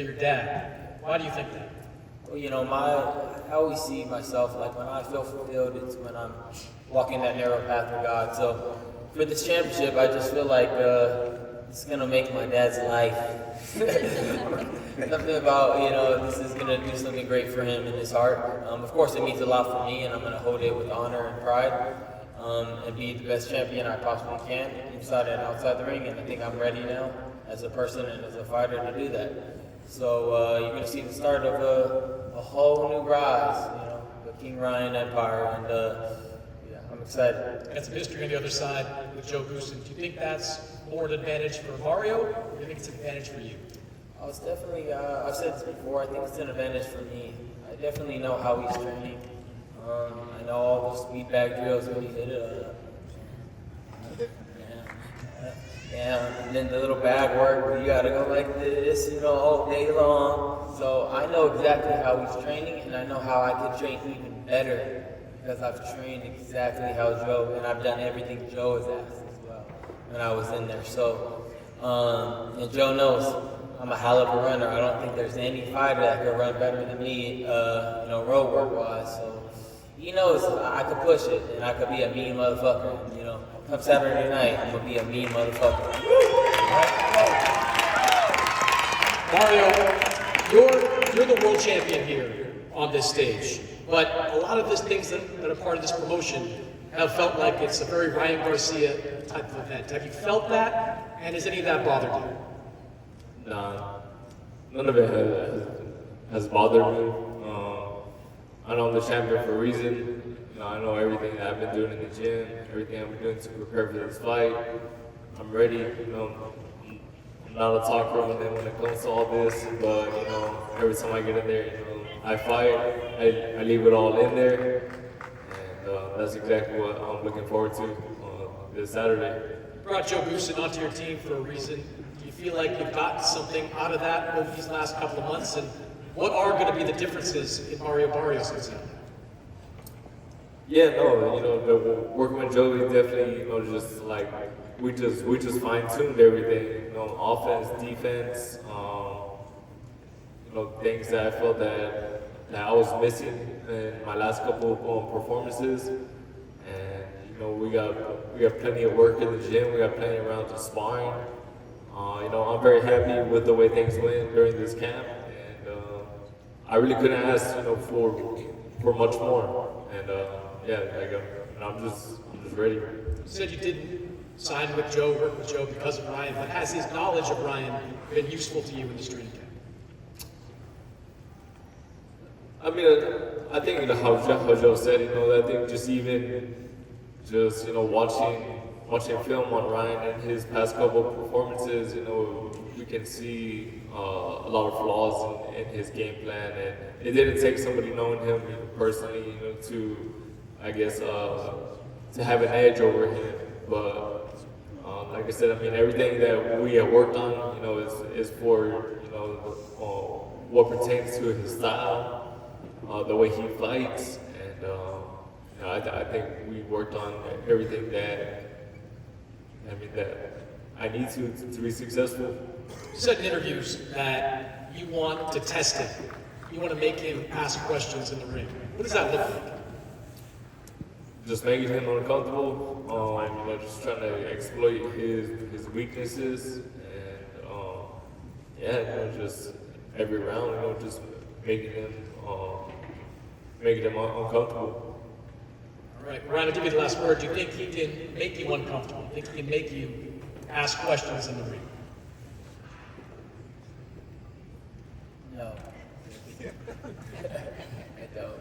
your dad. Why do you think that? Well, I always see myself, like when I feel fulfilled, it's when I'm walking that narrow path of God. So for this championship, I just feel like it's going to make my dad's life. Something about, this is going to do something great for him in his heart. Of course, it means a lot for me, and I'm going to hold it with honor and pride and be the best champion I possibly can inside and outside the ring. And I think I'm ready now as a person and as a fighter to do that. So you're going to see the start of a whole new rise, the King Ryan Empire, and I'm excited. Got some history on the other side with Joe Goosen. Do you think that's more an advantage for Mario, or do you think it's an advantage for you? Oh, it's definitely, I've said this before, I think it's an advantage for me. I definitely know how he's training. I know all those speed bag drills when he hit it. And then the little bag work where you gotta go like this, all day long. So I know exactly how he's training, and I know how I could train even better because I've trained exactly how Joe, and I've done everything Joe has asked as well when I was in there. So, and Joe knows I'm a hell of a runner. I don't think there's any fighter that could run better than me, road work wise. So he knows I could push it, and I could be a mean motherfucker. Come Saturday night, I'm gonna be a mean motherfucker. Mario, you're the world champion here on this stage, but a lot of these things that are part of this promotion have felt like it's a very Ryan Garcia type of event. Have you felt that, and has any of that bothered you? Nah, none of it has bothered me. I know I'm the champion for a reason. I know everything that I've been doing in the gym, everything I've been doing to prepare for this fight. I'm ready. I'm not a talker when it comes to all this, but every time I get in there, I fight. I leave it all in there, and that's exactly what I'm looking forward to this Saturday. You brought Joe Goosen onto your team for a reason. Do you feel like you've got something out of that over these last couple of months? And what are going to be the differences in Mario Barrios' concern? Yeah, no, working with Joe is definitely, just like we just fine-tuned everything, offense, defense, things that I felt that I was missing in my last couple of performances, and we got plenty of work in the gym, we got plenty of rounds of sparring. I'm very happy with the way things went during this camp, and I really couldn't ask, for much more, and. I'm just ready. You said you didn't sign with Joe, work with Joe because of Ryan, but has his knowledge of Ryan been useful to you in this training camp? I mean, I think how Joe said, I think watching film on Ryan and his past couple of performances, we can see a lot of flaws in his game plan, and it didn't take somebody knowing him personally, to I guess, to have an edge over him. But like I said, everything that we have worked on, is for, what pertains to his style, the way he fights, and I think we worked on everything that I need to be successful. You said in interviews that you want to test him. You want to make him ask questions in the ring. What does that look like? Just making him uncomfortable, just trying to exploit his weaknesses, and just every round, just making him uncomfortable. All right, Ryan, I'll give you the last word. Do you think he can make you uncomfortable? Do you think he can make you ask questions in the ring? No. I don't.